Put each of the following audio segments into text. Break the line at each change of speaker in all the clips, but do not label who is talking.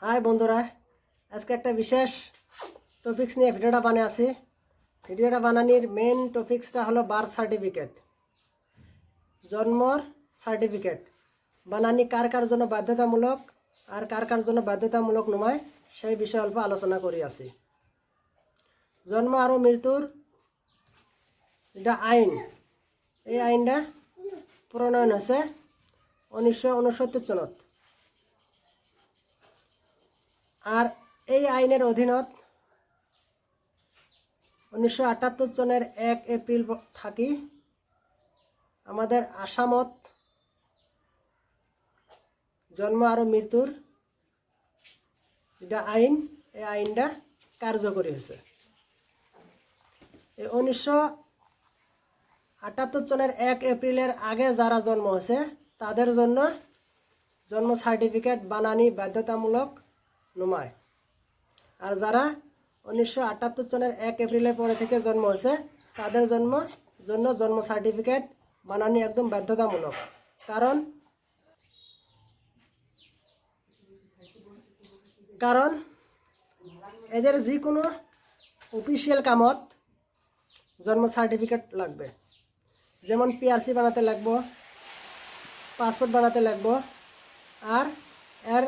High বন্ধুরা, আজকে একটা বিশেষ টপিক্স নিয়ে ভিডিওটা বানিয়ে আসি। ভিডিওটা বানানোর মেন টপিক্সটা হলো বার্থ সার্টিফিকেট, জন্মর সার্টিফিকেট বানানি কার কার জন্য বাধ্যতামূলক আর কার কার জন্য বাধ্যতামূলক নয় সেই বিষয়ে অল্প আলোচনা করি আসি। জন্ম আর মৃত্যুর যেটা আইন, এই আইনটা প্রণয়ন হয়েছে 1969 সনত। আর এই আইনের অধীনত 1978 সনের 1 এপ্রিল থাকি আমাদের আসামত জন্ম আর মৃত্যুর যেটা আইন, এই আইনটা কার্যকরী হয়েছে। এই 1978 সনের 1 এপ্রিলের আগে যারা জন্ম হয়েছে তাদের জন্য জন্ম সার্টিফিকেট বানানি বাধ্যতামূলক নয়। আর যারা 1978 সনের 1 এপ্রিলের পরে থেকে জন্ম হয়েছে তাদের জন্য জন্ম সার্টিফিকেট বানানি একদম বাধ্যতামূলক। কারণ এদের যে কোনো অফিসিয়াল কামত জন্ম সার্টিফিকেট লাগবে, যেমন পিআরসি বানাতে লাগবো, পাসপোর্ট বানাতে লাগবো, আর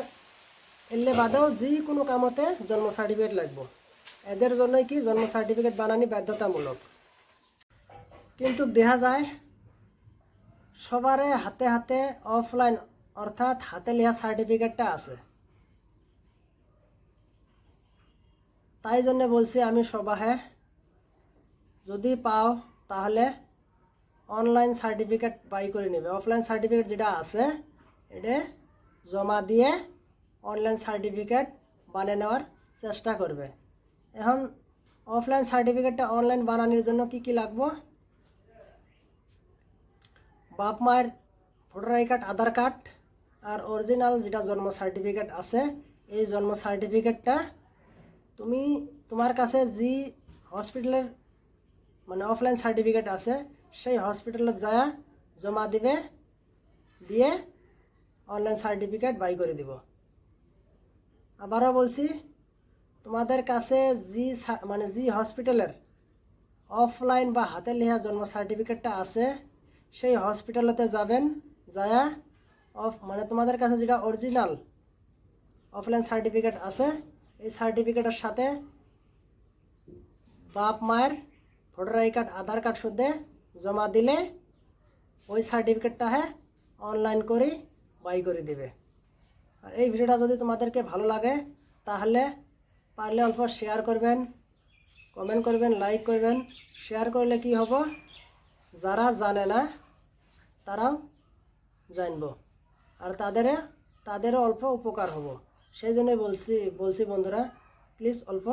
এলে বাদেও যে কোনো কামতে জন্ম সার্টিফিকেট লাগবো। এদের জন্যই কি জন্ম সার্টিফিকেট বানানি বাধ্যতামূলক। কিন্তু দেখা যায় সবারে হাতে হাতে অফলাইন অর্থাৎ হাতে লেখা সার্টিফিকেটটা আছে। তাই জন্য বলছি আমি সবাই যদি পাও তাহলে অনলাইন সার্টিফিকেট বাই করে নেবে। অফলাইন সার্টিফিকেট যেটা আছে এটা জমা দিয়ে অনলাইন সার্টিফিকেট বানিয়ে নেওয়ার চেষ্টা করবে। এখন অফলাইন সার্টিফিকেটটা অনলাইন বানানোর জন্য কি কি লাগবে? বাপ মায়ের voter I card, Aadhaar card আর অরিজিনাল যেটা জন্ম সার্টিফিকেট আছে, এই জন্ম সার্টিফিকেটটা তুমি তোমার কাছে যে হসপিটালের মানে অফলাইন সার্টিফিকেট আছে সেই হসপিটালে যায় জমা দিবে, দিয়ে অনলাইন সার্টিফিকেট বাই করে দিব। আবারও বলছি, তোমাদের কাছে যে হসপিটালের অফলাইন বা হাতে লেখা জন্ম সার্টিফিকেটটা আছে সেই হসপিটালেতে যাবেন, যায় তোমাদের কাছে যেটা অরিজিনাল অফলাইন সার্টিফিকেট আছে এই সার্টিফিকেটের সাথে বাপ মায়ের voter I card, Aadhaar card শুদ্ধে জমা দিলে ওই সার্টিফিকেটটা অনলাইন করে বাই করে দিবে। আর এই ভিডিওটা যদি তোমাদেরকে ভালো লাগে তাহলে পারলে অল্প শেয়ার করবেন, কমেন্ট করবেন, লাইক করবেন। শেয়ার করলে কি হবে, যারা জানে না তারাও জানবো আর তাদেরও অল্প উপকার হব। সেই জন্যই বলছি বন্ধুরা, প্লিজ অল্প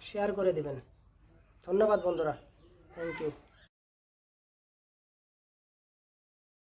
শেয়ার করে দিবেন। ধন্যবাদ বন্ধুরা, থ্যাংক ইউ।